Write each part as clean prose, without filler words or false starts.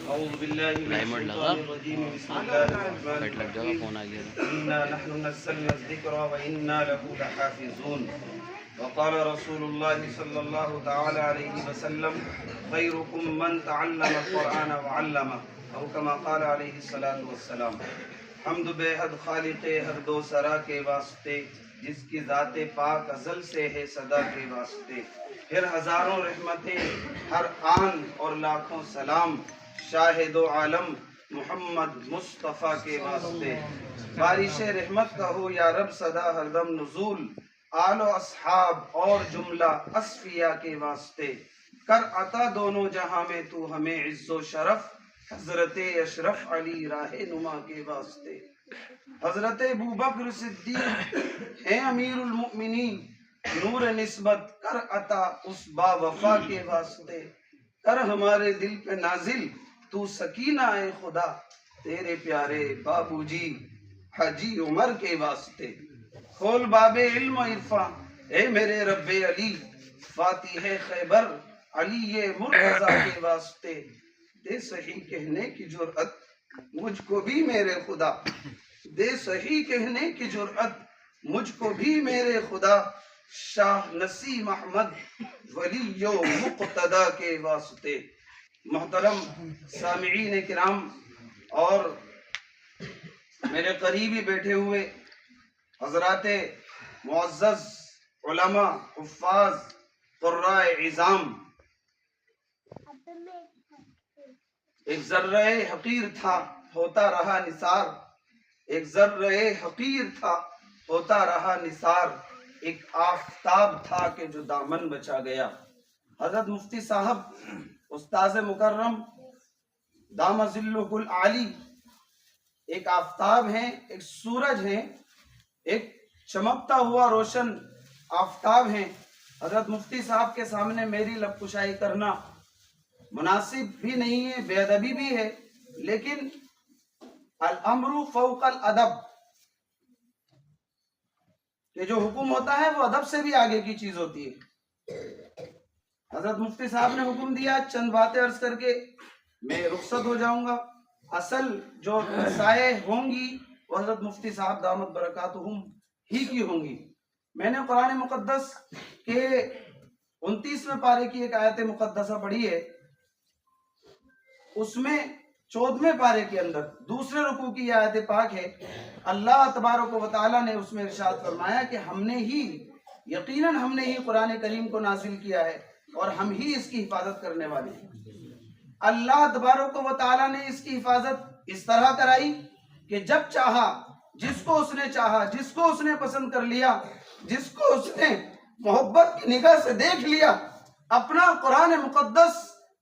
أعوذ بالله من الشيطان الرجيم بسم الله الرحمن الرحيم إنا نحن نزلنا الذكر وإنا له لحافظون وقال رسول الله صلى الله تعالى عليه وسلم خيركم من تعلم القرآن وعلمه أو كما قال عليه الصلاة والسلام۔ حمد بے حد خالق ہر دو سرا کے واسطے، جس کی ذات پاک ازل سے ہے صدا کے واسطے، پھر ہزاروں رحمتیں ہر آن اور لاکھوں سلام شاہد و عالم محمد مصطفیٰ کے واسطے۔ بارش رحمت کا ہو یا رب صدا ہر دم نزول، آل و اصحاب اور جملہ اصفیاء کے واسطے، کر عطا دونوں جہاں میں تو ہمیں عز و شرف، حضرت اشرف علی راہ نما کے واسطے۔ حضرت ابوبکر صدیق ہیں امیر المؤمنین، نور نسبت کر عطا اس با وفا کے واسطے، کر ہمارے دل پہ نازل تو سکینہ اے خدا، تیرے پیارے بابو جی حاجی عمر کے واسطے۔ کھول باب علم و عرفاں اے میرے رب علی، فاتح خیبر علی مرتضیٰ کے واسطے، دے صحیح کہنے کی جرأت مجھ کو بھی میرے خدا، دے صحیح کہنے کی جرأت مجھ کو بھی میرے خدا، شاہ نسیم احمد ولی و مقتدیٰ کے واسطے۔ محترم سامعین کرام اور میرے قریبی بیٹھے ہوئے حضرات معزز علماء، حفاظ، قراء عظام، ایک ذرہ حقیر تھا ہوتا رہا نثار، ایک ذرہ حقیر تھا ہوتا رہا نثار، ایک آفتاب تھا کہ جو دامن بچا گیا۔ حضرت مفتی صاحب استاذ مکرم دام ظلہ العالی ایک آفتاب ہیں، ایک سورج ہیں، ایک چمکتا ہوا روشن آفتاب ہیں۔ حضرت مفتی صاحب کے سامنے میری لب کشائی کرنا مناسب بھی نہیں ہے، بے ادبی بھی ہے، لیکن الامر فوق الادب، کہ جو حکم ہوتا ہے وہ ادب سے بھی آگے کی چیز ہوتی ہے۔ حضرت مفتی صاحب نے حکم دیا، چند باتیں عرض کر کے میں رخصت ہو جاؤں گا۔ اصل جو مسائل ہوں گی وہ حضرت مفتی صاحب دامت برکاتہم ہی کی ہوں گی۔ میں نے قرآن مقدس کے 29ویں پارے کی ایک آیت مقدسہ پڑھی ہے، اس میں 14ویں پارے کے اندر دوسرے رکوع کی آیت پاک ہے۔ اللہ تبارک و تعالیٰ نے اس میں ارشاد فرمایا کہ یقیناً ہم نے ہی قرآن کریم کو نازل کیا ہے اور ہم ہی اس کی حفاظت کرنے والے ہیں۔ اللہ تبارک و تعالیٰ نے اس کی حفاظت اس طرح کرائی کہ جب چاہا، جس کو اس نے چاہا، جس کو اس نے پسند کر لیا، جس کو اس نے محبت کی نگاہ سے دیکھ لیا، اپنا قرآن مقدس،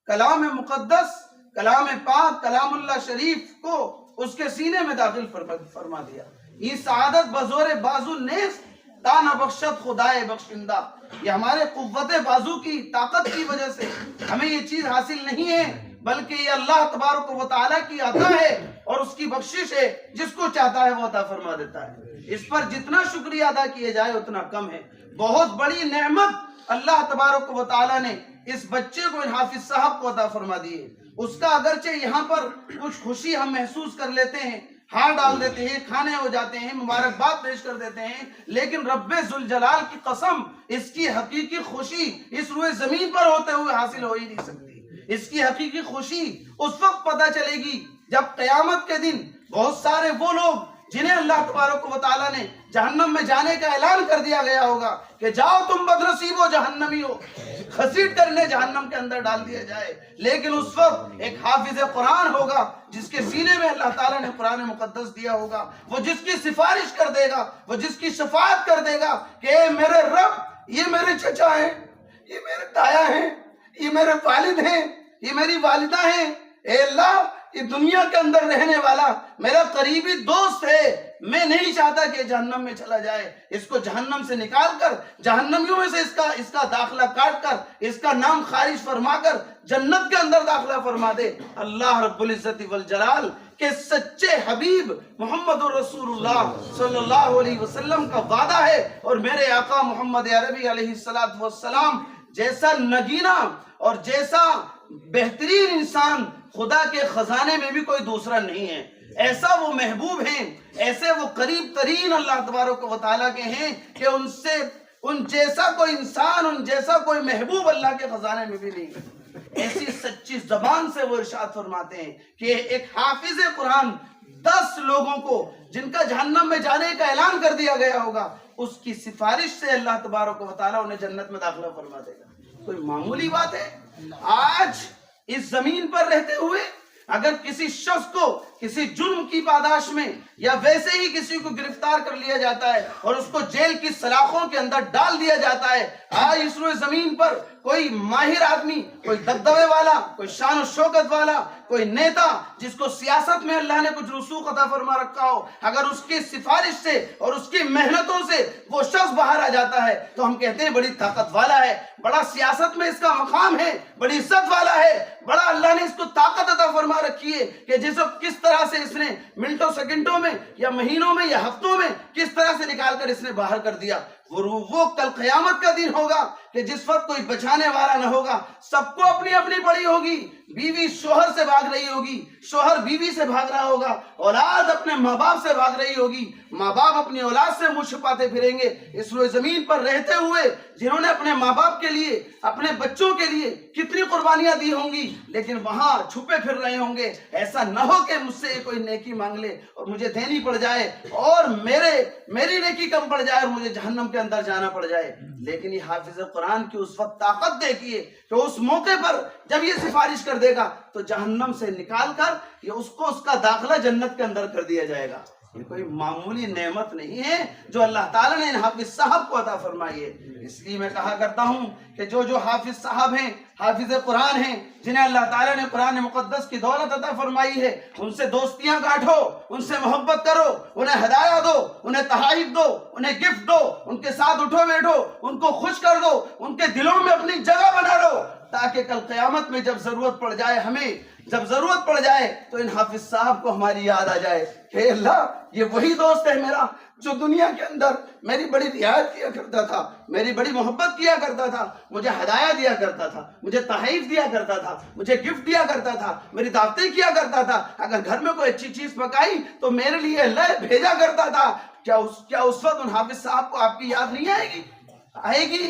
کلام مقدس، کلام پاک، کلام اللہ شریف کو اس کے سینے میں داخل فرما دیا۔ یہ سعادت بزور بازو نیست تانا بخشت خدائے بخشندہ، یہ ہمارے قوت بازو کی طاقت کی وجہ سے ہمیں یہ چیز حاصل نہیں ہے، بلکہ یہ اللہ تبارک و تعالیٰ کی عطا ہے اور اس کی بخشش ہے، جس کو چاہتا ہے وہ عطا فرما دیتا ہے۔ اس پر جتنا شکریہ ادا کیے جائے اتنا کم ہے۔ بہت بڑی نعمت اللہ تبارک و تعالیٰ نے اس بچے کو، حافظ صاحب کو عطا فرما دی ہے۔ اس کا اگرچہ یہاں پر کچھ خوشی ہم محسوس کر لیتے ہیں، ہار ڈال دیتے ہیں، کھانے ہو جاتے ہیں، مبارکباد پیش کر دیتے ہیں، لیکن رب ذوالجلال کی قسم اس کی حقیقی خوشی اس روئے زمین پر ہوتے ہوئے حاصل ہو ہی نہیں سکتی۔ اس کی حقیقی خوشی اس وقت پتہ چلے گی جب قیامت کے دن بہت سارے وہ لوگ جنہیں اللہ تبارک و تعالیٰ نے جہنم میں جانے کا اعلان کر دیا گیا ہوگا کہ جاؤ تم بدنصیب ہو، جہنمی ہو، گھسیٹ کر انہیں جہنم کے اندر ڈال دیا جائے، لیکن اس وقت ایک حافظ قرآن ہوگا جس کے سینے میں اللہ تعالیٰ نے قرآن مقدس دیا ہوگا، وہ جس کی سفارش کر دے گا، وہ جس کی شفاعت کر دے گا کہ اے میرے رب، یہ میرے چچا ہیں، یہ میرے دایا ہیں، یہ میرے والد ہیں، یہ میری والدہ ہیں، اے اللہ یہ دنیا کے اندر رہنے والا میرا قریبی دوست ہے، میں نہیں چاہتا کہ جہنم میں چلا جائے، اس کو جہنم سے نکال کر، جہنمیوں میں سے اس کا داخلہ کاٹ کر، اس کا نام خارج فرما کر جنت کے اندر داخلہ فرما دے۔ اللہ رب العزت والجلال کے سچے حبیب محمد رسول اللہ صلی اللہ علیہ وسلم کا وعدہ ہے، اور میرے آقا محمد عربی علیہ السلام جیسا نگینہ اور جیسا بہترین انسان خدا کے خزانے میں بھی کوئی دوسرا نہیں ہے. ایسا وہ محبوب ہیں, ایسے وہ قریب ترین اللہ تبارک و تعالیٰ کے ہیں کہ ان جیسا کوئی انسان, ان جیسا کوئی محبوب اللہ کے خزانے میں بھی نہیں. ایسی سچی زبان سے وہ ارشاد فرماتے ہیں کہ ایک حافظ قرآن 10 لوگوں کو جن کا جہنم میں جانے کا اعلان کر دیا گیا ہوگا, اس کی سفارش سے اللہ تبارک و تعالیٰ انہیں جنت میں داخلہ فرما دے گا. کوئی معمولی بات ہے؟ آج اس زمین پر رہتے ہوئے اگر کسی شخص کو کسی جرم کی پاداش میں یا ویسے ہی کسی کو گرفتار کر لیا جاتا ہے اور اس کو جیل کی سلاخوں کے اندر ڈال دیا جاتا ہے, آج اس روئے زمین پر کوئی ماہر آدمی, کوئی دبدبے والا, کوئی شان و شوکت والا, کوئی نیتا جس کو سیاست میں اللہ نے کچھ رسوخ عطا فرما رکھا ہو, اگر اس کی سفارش سے اور اس کی محنتوں سے وہ شخص باہر آ جاتا ہے تو ہم کہتے ہیں بڑی طاقت والا ہے, بڑا سیاست میں اس کا مقام ہے, بڑی عزت والا ہے, بڑا اللہ نے اس کو طاقت عطا فرما رکھی ہے کہ کس طرح سے اس نے منٹوں سیکنڈوں میں یا مہینوں میں یا ہفتوں میں کس طرح سے نکال کر اس نے باہر کر دیا. وہ کل قیامت کا دن ہوگا کہ جس وقت کوئی بچانے والا نہ ہوگا, سب کو اپنی اپنی پڑی ہوگی, بیوی شوہر سے بھاگ رہی ہوگی, شوہر بیوی سے بھاگ رہا ہوگا, اولاد اپنے ماں باپ سے بھاگ رہی ہوگی, ماں باپ اپنی اولاد سے منہ چھپاتے پھریں گے. اس روئے زمین پر رہتے ہوئے جنہوں نے اپنے ماں باپ کے لیے, اپنے بچوں کے لیے کتنی قربانیاں دی ہوں گی, لیکن وہاں چھپے پھر رہے ہوں گے. ایسا نہ ہو کہ مجھ سے کوئی نیکی مانگ لے اور مجھے دینی پڑ جائے اور میری نیکی کم پڑ جائے اور مجھے جہنم کے اندر جانا پڑ جائے. لیکن یہ حافظ قرآن کی اس وقت طاقت دیکھیے کہ اس موقع پر جب یہ سفارش کر دے گا تو جہنم سے نکال کر یہ اس کا داخلہ جنت کے اندر کر دیا جائے گا. یہ کوئی معمولی نعمت نہیں ہے جو اللہ تعالیٰ نے ان حافظ صاحب کو عطا فرمائی ہے. اس لیے میں کہا کرتا ہوں کہ جو حافظ صاحب ہیں, حافظ قرآن ہیں, جنہیں اللہ تعالیٰ نے قرآن مقدس کی دولت عطا فرمائی ہے, ان سے دوستیاں گاٹھو, ان سے محبت کرو, انہیں ہدایہ دو, انہیں تحائف دو, انہیں گفٹ دو, ان کے ساتھ اٹھو بیٹھو, ان کو خوش کر دو, ان کے دلوں میں اپنی جگہ بنا لو, تاکہ کل قیامت میں جب ضرورت پڑ جائے تو ان حافظ صاحب کو ہماری یاد آ جائے کہ اللہ یہ وہی دوست ہے میرا جو دنیا کے اندر میری بڑی رعایت کیا کرتا تھا, میری بڑی محبت کیا کرتا تھا, مجھے ہدایہ دیا کرتا تھا, مجھے تحائف دیا کرتا تھا, مجھے گفٹ دیا کرتا تھا, میری دعوتیں کیا کرتا تھا, اگر گھر میں کوئی اچھی چیز پکائی تو میرے لیے اللہ بھیجا کرتا تھا. کیا اس وقت ان حافظ صاحب کو آپ کی یاد نہیں آئے گی؟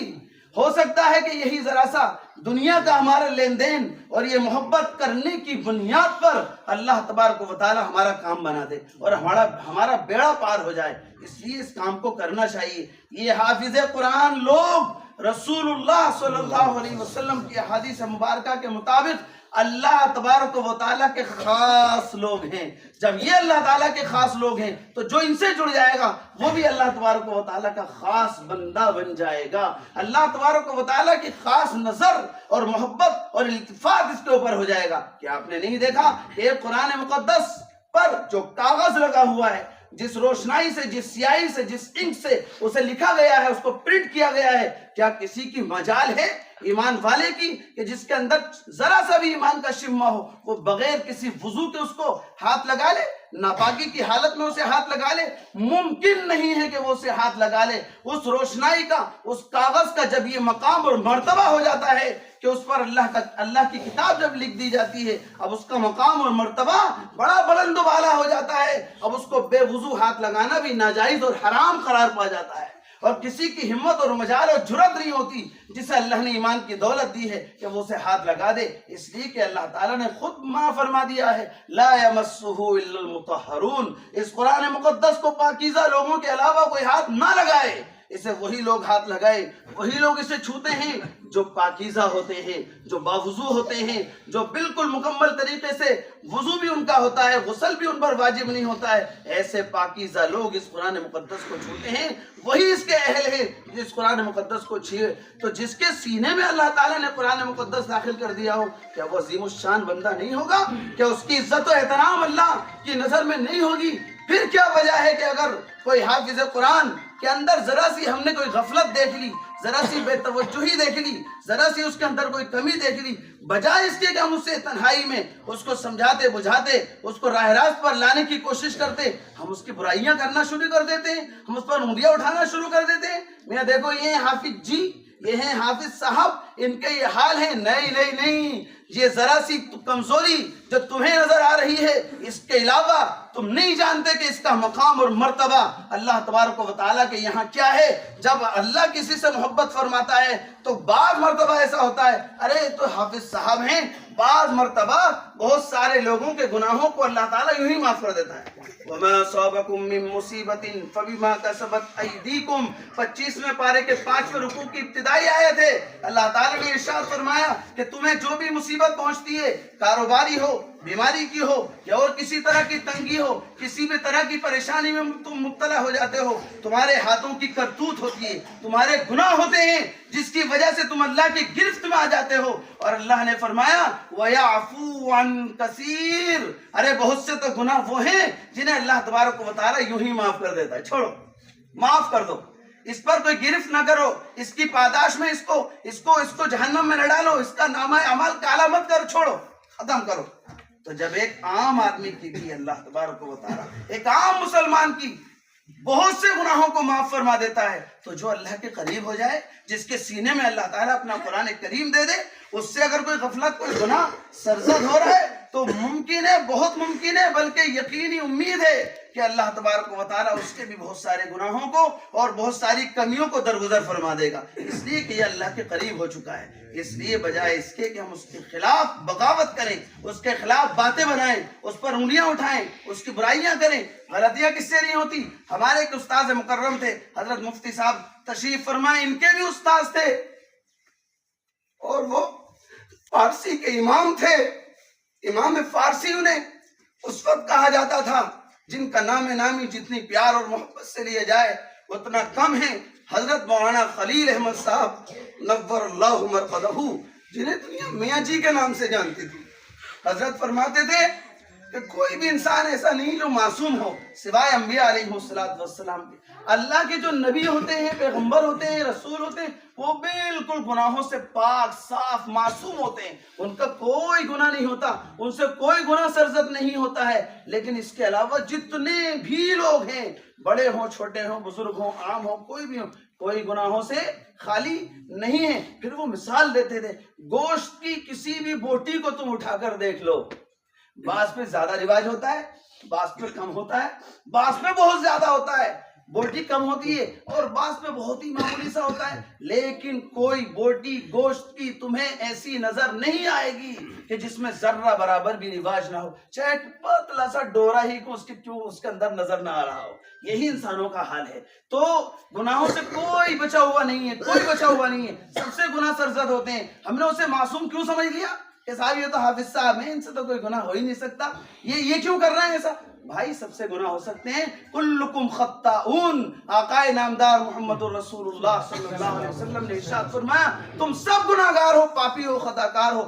ہو سکتا ہے کہ یہی ذرا سا دنیا کا ہمارا لین دین اور یہ محبت کرنے کی بنیاد پر اللہ تبارک و تعالی ہمارا کام بنا دے اور ہمارا بیڑا پار ہو جائے. اس لیے اس کام کو کرنا چاہیے. یہ حافظ قرآن لوگ رسول اللہ صلی اللہ علیہ وسلم کی احادیث مبارکہ کے مطابق اللہ تبارک و تعالیٰ کے خاص لوگ ہیں. جب یہ اللہ تعالیٰ کے خاص لوگ ہیں تو جو ان سے جڑ جائے گا وہ بھی اللہ تبارک و تعالیٰ کا خاص بندہ بن جائے گا. اللہ تبارک و تعالیٰ کی خاص نظر اور محبت اور التفات اس کے اوپر ہو جائے گا. کیا آپ نے نہیں دیکھا کہ قرآن مقدس پر جو کاغذ لگا ہوا ہے, جس روشنائی سے, جس سیاہی سے, جس انک سے اسے لکھا گیا ہے, اس کو پرنٹ کیا گیا ہے, کیا کسی کی مجال ہے ایمان والے کی کہ جس کے اندر ذرا سا بھی ایمان کا شمہ ہو وہ بغیر کسی وضو کے اس کو ہاتھ لگا لے, ناپاکی کی حالت میں اسے ہاتھ لگا لے؟ ممکن نہیں ہے کہ وہ اسے ہاتھ لگا لے. اس روشنائی کا, اس کاغذ کا جب یہ مقام اور مرتبہ ہو جاتا ہے کہ اس پر اللہ کی کتاب جب لکھ دی جاتی ہے, اب اس کا مقام اور مرتبہ بڑا بلند و بالا ہو جاتا ہے. اب اس کو بے وضو ہاتھ لگانا بھی ناجائز اور حرام قرار پا جاتا ہے, اور کسی کی ہمت اور مجال اور جرت نہیں ہوتی جسے اللہ نے ایمان کی دولت دی ہے کہ وہ اسے ہاتھ لگا دے. اس لیے کہ اللہ تعالیٰ نے خود منع فرما دیا ہے لا یمسہ الا المطہرون. اس قرآن مقدس کو پاکیزہ لوگوں کے علاوہ کوئی ہاتھ نہ لگائے. اسے وہی لوگ ہاتھ لگائے, وہی لوگ اسے چھوتے ہیں جو پاکیزہ ہوتے ہیں, جو باوضو ہوتے ہیں, جو بالکل مکمل طریقے سے وضو بھی ان کا ہوتا ہے, غسل بھی ان پر واجب نہیں ہوتا ہے. ایسے پاکیزہ لوگ اس قرآن مقدس کو چھوتے ہیں, وہی اس کے اہل ہیں جس قرآن مقدس کو چھیے. تو جس کے سینے میں اللہ تعالیٰ نے قرآن مقدس داخل کر دیا ہو, کیا وہ عظیم الشان بندہ نہیں ہوگا؟ کیا اس کی عزت و احترام اللہ کی نظر میں نہیں ہوگی؟ پھر کیا وجہ ہے کہ اگر کوئی حافظ قرآن کے اندر ذرا سی ہم نے کوئی غفلت دیکھ لی, ذرا سی بے توجہی دیکھ لی, ذرا سی اس کے اندر کوئی کمی دیکھ لی, بجائے اس کے کہ ہم اسے تنہائی میں اس کو سمجھاتے بجھاتے اس کو راہ راست پر لانے کی کوشش کرتے, ہم اس کی برائیاں کرنا شروع کر دیتے ہیں, ہم اس پر انگلیاں اٹھانا شروع کر دیتے ہیں. میاں دیکھو یہ حافظ جی, یہ ہیں حافظ صاحب، ان کے یہ حال ہے. نہیں، یہ ذرا سی کمزوری جو تمہیں نظر آ رہی ہے، اس کے علاوہ تم نہیں جانتے کہ اس کا مقام اور مرتبہ اللہ تبارک و تعالیٰ کے یہاں کیا ہے. جب اللہ کسی سے محبت فرماتا ہے تو بعض مرتبہ ایسا ہوتا ہے، ارے تو حافظ صاحب ہیں، بعض مرتبہ بہت سارے لوگوں کے گناہوں کو اللہ تعالیٰ یوں ہی معاف کر دیتا ہے. وَمَا أَصَابَكُم مِّن مُّصِيبَةٍ فَبِمَا كَسَبَتْ أَيْدِيكُم 25ویں پارے کے 5ویں رکوع کی ابتدائی آیت ہے. اللہ تعالیٰ نے ارشاد فرمایا کہ تمہیں جو بھی مصیبت پہنچتی ہے، کاروباری ہو، بیماری کی ہو یا اور کسی طرح کی تنگی ہو، کسی بھی طرح کی پریشانی میں تم مبتلا ہو جاتے ہو، تمہارے ہاتھوں کی کرتوت ہوتی ہے، تمہارے گناہ ہوتے ہیں جس کی وجہ سے تم اللہ کی گرفت میں آ جاتے ہو. اور اللہ نے فرمایا وَيَعْفُو عَن كَثِيرٍ، ارے بہت سے تو گناہ وہ ہیں جنہیں اللہ تبارک و تعالیٰ یوں ہی معاف کر دیتا ہے. چھوڑو، معاف کر دو، اس پر کوئی گرفت نہ کرو، اس کی پاداش میں اس کو جہنم میں نہ ڈالو، اس کا نامہ اعمال کالا مت کر، چھوڑو، ختم کرو. تو جب ایک عام آدمی کی بھی اللہ تبارک و تعالیٰ ایک عام مسلمان کی بہت سے گناہوں کو معاف فرما دیتا ہے، تو جو اللہ کے قریب ہو جائے، جس کے سینے میں اللہ تعالیٰ اپنا قرآن کریم دے دے، اس سے اگر کوئی غفلت، کوئی گناہ سرزد ہو رہا ہے تو ممکن ہے، بہت ممکن ہے، بلکہ یقینی امید ہے کہ اللہ تبارک و تعالیٰ اس کے بھی بہت سارے گناہوں کو اور بہت ساری کمیوں کو درگزر فرما دے گا، اس لیے کہ یہ اللہ کے قریب ہو چکا ہے. اس لیے بجائے اس کے کہ ہم اس کے خلاف بغاوت کریں، اس کے خلاف باتیں بنائیں، اس پر انگلیاں اٹھائیں، اس کی برائیاں کریں. غلطیاں کس سے نہیں ہوتی؟ ہمارے ایک استاد مکرم تھے، حضرت مفتی صاحب تشریف فرمائے، ان کے بھی استاد تھے اور وہ فارسی کے امام تھے، امام فارسی انہیں اس وقت کہا جاتا تھا جن کا نامی جتنی پیار اور محبت سے لیا جائے اتنا کم ہے. حضرت مولانا خلیل احمد صاحب نور اللہ مرقدہ، جنہیں دنیا میاں جی کے نام سے جانتی تھی. حضرت فرماتے تھے کہ کوئی بھی انسان ایسا نہیں جو معصوم ہو سوائے انبیاء علیہ السلام کے. اللہ کے جو نبی ہوتے ہیں، پیغمبر ہوتے ہیں، رسول ہوتے ہیں، وہ بالکل گناہوں سے پاک، صاف، معصوم ہوتے ہیں. ان کا کوئی گناہ نہیں ہوتا، ان سے کوئی گناہ سرزد نہیں ہوتا ہے. لیکن اس کے علاوہ جتنے بھی لوگ ہیں، بڑے ہوں، چھوٹے ہوں، بزرگ ہوں، عام ہوں، کوئی بھی ہوں، کوئی گناہوں سے خالی نہیں ہے. پھر وہ مثال دیتے تھے، گوشت کی کسی بھی بوٹی کو تم اٹھا کر دیکھ لو، بعض پہ زیادہ رواج ہوتا ہے، بعض پہ کم ہوتا ہے، بعض پہ بہت زیادہ ہوتا ہے، بوٹی کم ہوتی ہے اور بعض پہ بہت ہی معمولی سا ہوتا ہے. لیکن کوئی بوٹی گوشت کی تمہیں ایسی نظر نہیں آئے گی کہ جس میں ذرہ برابر بھی رواج نہ ہو، چاہے پتلا سا ڈورا ہی کو اس کے اندر نظر نہ آ رہا ہو. یہی انسانوں کا حال ہے. تو گناہوں سے کوئی بچا ہوا نہیں ہے، کوئی بچا ہوا نہیں ہے، سب سے گناہ سرزد ہوتے ہیں. ہم نے اسے معصوم کیوں سمجھ لیا کہ صاحب یہ تو حافظ صاحب ہیں، ان سے تو کوئی گناہ ہو ہی نہیں سکتا، یہ کیوں کر رہے ہیں ایسا؟ بھائی سب سے گناہ ہو سکتے ہیں. کلکم خطاؤن، آقائے نامدار محمد الرسول اللہ صلی اللہ علیہ وسلم نے ارشاد فرمایا تم سب گناہگار ہو، پاپی ہو، خطاکار ہو.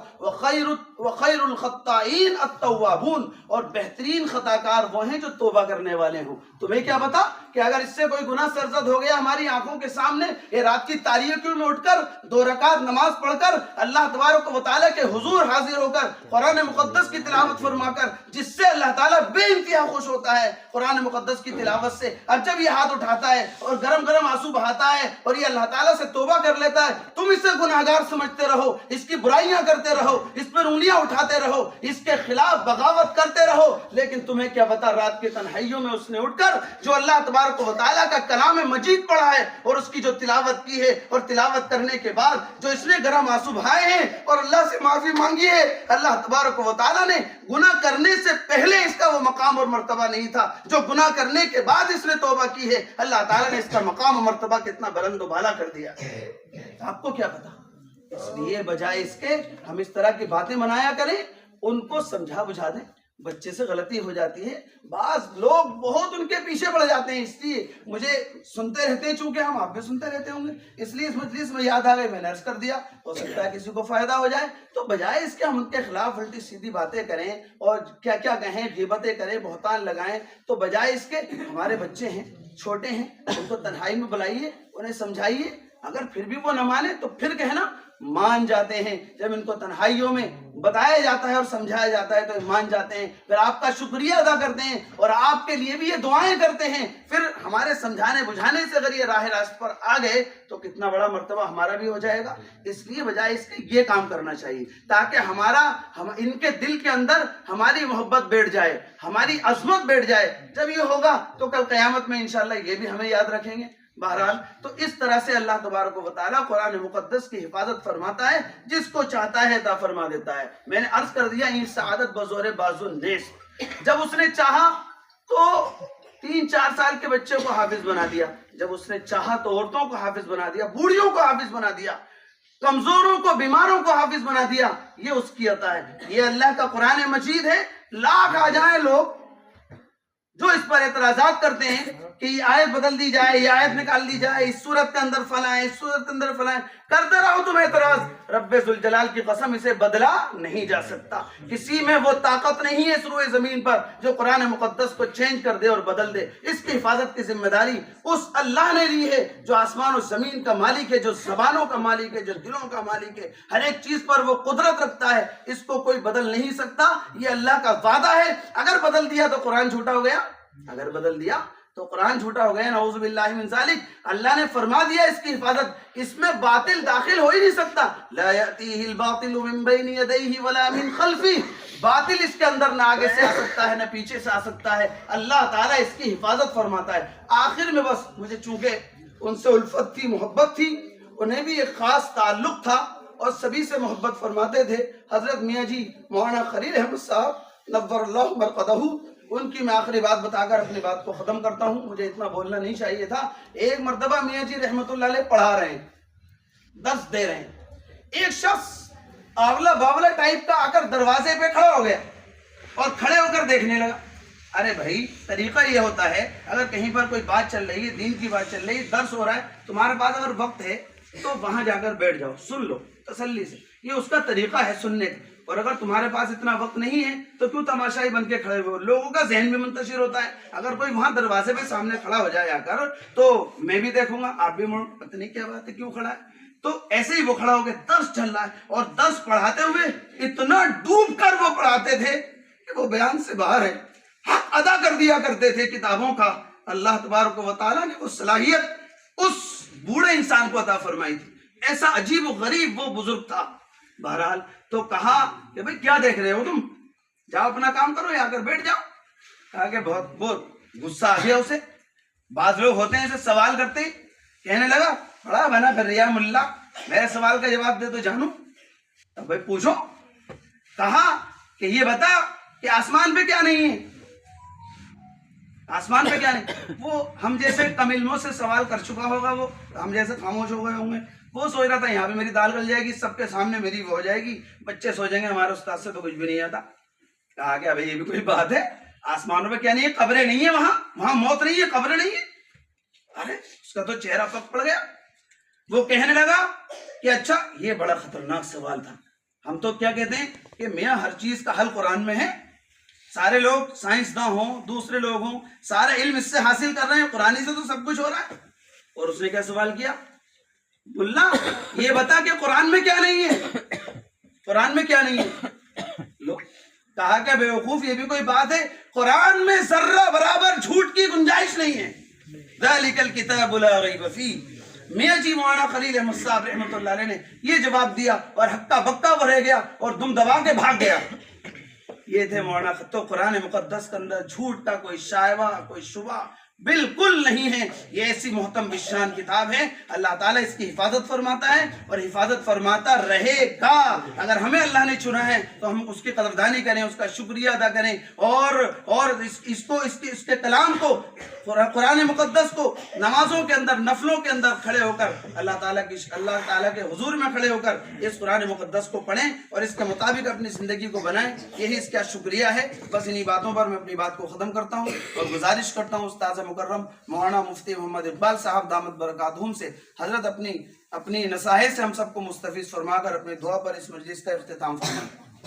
وخیر الخطائین التوابون، اور بہترین خطاکار وہ ہیں جو توبہ کرنے والے ہوں. تمہیں کیا پتا کہ اگر اس سے کوئی گناہ سرزد ہو گیا ہماری آنکھوں کے سامنے، یہ رات کی تاریکیوں میں اٹھ کر 2 رکعت نماز پڑھ کر اللہ تبارک و تعالیٰ کے حضور حاضر ہو کر قرآن مقدس کی تلاوت فرما کر، جس سے اللہ تعالیٰ بے انتہا خوش ہوتا ہے قرآن مقدس کی تلاوت سے، اب جب یہ ہاتھ اٹھاتا ہے اور گرم گرم آنسو بہاتا ہے اور یہ اللہ تعالیٰ سے توبہ کر لیتا ہے، تم اسے گناہگار سمجھتے رہو، اس کی برائیاں کرتے رہو، اس پر انگلیاں اٹھاتے رہو، اس کے خلاف بغاوت کرتے رہو. لیکن تمہیں کیا پتا رات کی تنہائیوں میں اس نے اٹھ کر جو اللہ تبارک و تعالیٰ کا کلام مجید پڑھا ہے اور اس کی جو تلاوت کی ہے، اور تلاوت کرنے کے بعد جو اس نے گرم آنسو بہائے ہیں اور اللہ سے معافی مانگی ہے، اللہ تبارک و تعالیٰ نے گناہ کرنے سے پہلے اس کا وہ مقام اور مرتبہ نہیں تھا جو گناہ کرنے کے بعد اس نے توبہ کی ہے. اللہ تعالیٰ نے اس کا مقام و مرتبہ کتنا بلند و بالا کر دیا. آپ کو کیا پتا؟ اس لیے بجائے اس کے ہم اس طرح کی باتیں منایا کریں، ان کو سمجھا بجھا دیں. بچے سے غلطی ہو جاتی ہے، بعض لوگ بہت ان کے پیچھے پڑ جاتے ہیں. اس لیے مجھے سنتے رہتے ہیں، چونکہ ہم آپ بھی سنتے رہتے ہوں گے، اس لیے اس مجلس میں یاد آ گئی، میں نے عرض کر دیا، ہو سکتا ہے کسی کو فائدہ ہو جائے. تو بجائے اس کے ہم ان کے خلاف الٹی سیدھی باتیں کریں اور کیا کیا کہیں، غیبتیں کریں، بہتان لگائیں، تو بجائے اس کے ہمارے بچے ہیں، چھوٹے ہیں، ان کو تنہائی میں بلائیے، انہیں سمجھائیے. اگر پھر بھی وہ نہ مانے تو پھر کہنا مان جاتے ہیں، جب ان کو تنہائیوں میں بتایا جاتا ہے اور سمجھایا جاتا ہے تو مان جاتے ہیں، پھر آپ کا شکریہ ادا کرتے ہیں اور آپ کے لیے بھی یہ دعائیں کرتے ہیں۔ پھر ہمارے سمجھانے بجھانے سے اگر یہ راہ راست پر آ گئے تو کتنا بڑا مرتبہ ہمارا بھی ہو جائے گا۔ اس لیے بجائے اس کے یہ کام کرنا چاہیے تاکہ ان کے دل کے اندر ہماری محبت بیٹھ جائے، ہماری عظمت بیٹھ جائے۔ جب یہ ہوگا تو کل قیامت میں انشاءاللہ یہ بھی ہمیں یاد رکھیں گے۔ بہرحال تو اس طرح سے اللہ تبارک و تعالیٰ قرآن مقدس کی حفاظت فرماتا ہے، جس کو چاہتا ہے عطا فرما دیتا ہے۔ میں نے عرض کر دیا این سعادت بزور بازو نیس، جب اس نے چاہا تو 3-4 سال کے بچے کو حافظ بنا دیا، جب اس نے چاہا تو عورتوں کو حافظ بنا دیا، بوڑھیوں کو حافظ بنا دیا، کمزوروں کو بیماروں کو حافظ بنا دیا۔ یہ اس کی عطا ہے، یہ اللہ کا قرآن مجید ہے۔ لاکھ آ جائیں لوگ جو اس پر اعتراضات کرتے ہیں کہ یہ آیت بدل دی جائے، یہ آیت نکال دی جائے، اس صورت کے اندر فلاں ہے، اس صورت کے اندر فلاں ہے، کرتے رہو تم اعتراض، رب ذوالجلال کی قسم اسے بدلا نہیں جا سکتا۔ کسی میں وہ طاقت نہیں ہے اس روئے زمین پر جو قرآن مقدس کو چینج کر دے اور بدل دے۔ اس کی حفاظت کی ذمہ داری اس اللہ نے لی ہے جو آسمان و زمین کا مالک ہے، جو زبانوں کا مالک ہے، جو دلوں کا مالک ہے، ہر ایک چیز پر وہ قدرت رکھتا ہے، اس کو کوئی بدل نہیں سکتا۔ یہ اللہ کا وعدہ ہے۔ اگر بدل دیا تو قرآن جھوٹا ہو گیا، اگر بدل دیا تو قرآن جھوٹا ہو گیا، نعوذ باللہ من ذالک۔ اللہ نے فرما دیا اس کی حفاظت، اس میں باطل داخل ہو ہی نہیں سکتا۔ لا یأتیہ الباطل من بین یدیہ ولا من خلفہ، باطل اس کے اندر نہ آگے سے آ سکتا ہے نہ پیچھے سے آ سکتا ہے۔ اللہ تعالیٰ اس کی حفاظت فرماتا ہے۔ آخر میں بس مجھے چونکہ ان سے الفت تھی، محبت تھی، انہیں بھی ایک خاص تعلق تھا اور سبھی سے محبت فرماتے تھے، حضرت میاں جی مولانا خلیل احمد صاحب نور اللہ مرقدہ، ان کی میں آخری بات بتا کر اپنی بات کو ختم کرتا ہوں۔ مجھے اتنا بولنا نہیں چاہیے تھا۔ ایک مرتبہ میاں جی رحمت اللہ علیہ پڑھا رہے ہیں، درس دے رہے ہیں، ایک شخص آولا باولا ٹائپ کا آ کر دروازے پہ کھڑا ہو گیا اور کھڑے ہو کر دیکھنے لگا۔ ارے بھائی، طریقہ یہ ہوتا ہے اگر کہیں پر کوئی بات چل رہی ہے، دین کی بات چل رہی ہے، درس ہو رہا ہے، تمہارے پاس اگر وقت ہے تو وہاں جا کر بیٹھ جاؤ، سن لو تسلی سے۔ یہ اس کا طریقہ ہے سننے کا۔ اور اگر تمہارے پاس اتنا وقت نہیں ہے تو کیوں تماشائی بن کے کھڑے ہوئے؟ لوگوں کا ذہن بھی منتشر ہوتا ہے۔ اگر کوئی وہاں دروازے پہ سامنے کھڑا ہو جائے آ کر تو میں بھی دیکھوں گا، آپ بھی پتہ نہیں کیا بات ہے، کیوں کھڑا ہے۔ تو ایسے ہی وہ کھڑا ہو کے درس چل رہا ہے اور درس پڑھاتے ہوئے اتنا ڈوب کر وہ پڑھاتے تھے کہ وہ بیان سے باہر ہے، حق ادا کر دیا کرتے تھے کتابوں کا۔ اللہ تبارک و تعالیٰ نے وہ صلاحیت اس بوڑھے انسان کو عطا فرمائی تھی۔ ایسا عجیب و غریب وہ بزرگ تھا۔ بہرحال تو کہا کہ بھئی کیا دیکھ رہے ہو تم، جاؤ اپنا کام کرو، یہاں کر بیٹھ جاؤ۔ کہا کہ بہت غصہ آ گیا اسے۔ بعض لوگ ہوتے ہیں اسے سوال کرتے ہی کہنے لگا، بڑا بنا پھر ریا ملا، میرے سوال کا جواب دے تو جانو۔ اب بھائی پوچھو۔ کہا کہ یہ بتا کہ آسمان پہ کیا نہیں ہے، آسمان پہ کیا نہیں۔ وہ ہم جیسے کم علموں سے سوال کر چکا ہوگا، وہ ہم جیسے خاموش ہو گئے ہوں گے۔ وہ سوچ رہا تھا یہاں پہ میری دال گل جائے گی، سب کے سامنے میری وہ ہو جائے گی، بچے سوچیں گے ہمارے استاد سے تو کچھ بھی نہیں آتا۔ کہا کہ ابھی یہ بھی کوئی بات ہے، آسمانوں پہ کیا نہیں ہے، قبریں نہیں ہیں، وہاں موت نہیں ہے، قبریں نہیں ہے۔ ارے اس کا تو چہرہ پک پڑ گیا۔ وہ کہنے لگا کہ اچھا یہ بڑا خطرناک سوال تھا۔ ہم تو کیا کہتے ہیں کہ میاں ہر چیز کا حل قرآن میں ہے، سارے لوگ سائنسداں ہوں، دوسرے لوگ ہوں، سارا علم اس سے حاصل کر رہے ہیں، قرآن سے تو سب کچھ ہو رہا ہے۔ اور اس نے کیا سوال کیا؟ ملا یہ بتا کہ قرآن میں کیا نہیں ہے، قرآن میں کیا نہیں ہے۔ لو کہا کہ بے وقوف یہ بھی کوئی بات ہے، قرآن میں ذرہ برابر جھوٹ کی گنجائش نہیں ہے۔ ذالک الکتاب لا ریب فیہ۔ میاں جی مولانا خلیل احمد صاحب رحمۃ اللہ علیہ نے یہ جواب دیا اور ہکا بکا وہ رہ گیا اور دم دبا کے بھاگ گیا۔ یہ تھے مولانا تو قرآن مقدس کے اندر جھوٹ کا کوئی شائبہ، کوئی شبہ بالکل نہیں ہے۔ یہ ایسی محتم بشان کتاب ہے، اللہ تعالیٰ اس کی حفاظت فرماتا ہے اور حفاظت فرماتا رہے گا۔ اگر ہمیں اللہ نے چنا ہے تو ہم اس کی قدردانی کریں، اس کا شکریہ ادا کریں اور اس کے کلام کو، قرآن مقدس کو نمازوں کے اندر، نفلوں کے اندر کھڑے ہو کر اللہ تعالیٰ کے حضور میں کھڑے ہو کر اس قرآن مقدس کو پڑھیں اور اس کے مطابق اپنی زندگی کو بنائیں۔ یہی اس کا شکریہ ہے۔ بس انہی باتوں پر میں اپنی بات کو ختم کرتا ہوں اور گزارش کرتا ہوں استاذ مکرم مولانا مفتی محمد اقبال صاحب دامت برکاتہم سے، حضرت اپنی نصائح سے ہم سب کو مستفیض فرما کر اپنی دعا پر اس مجلس کا اختتام فرمائیں۔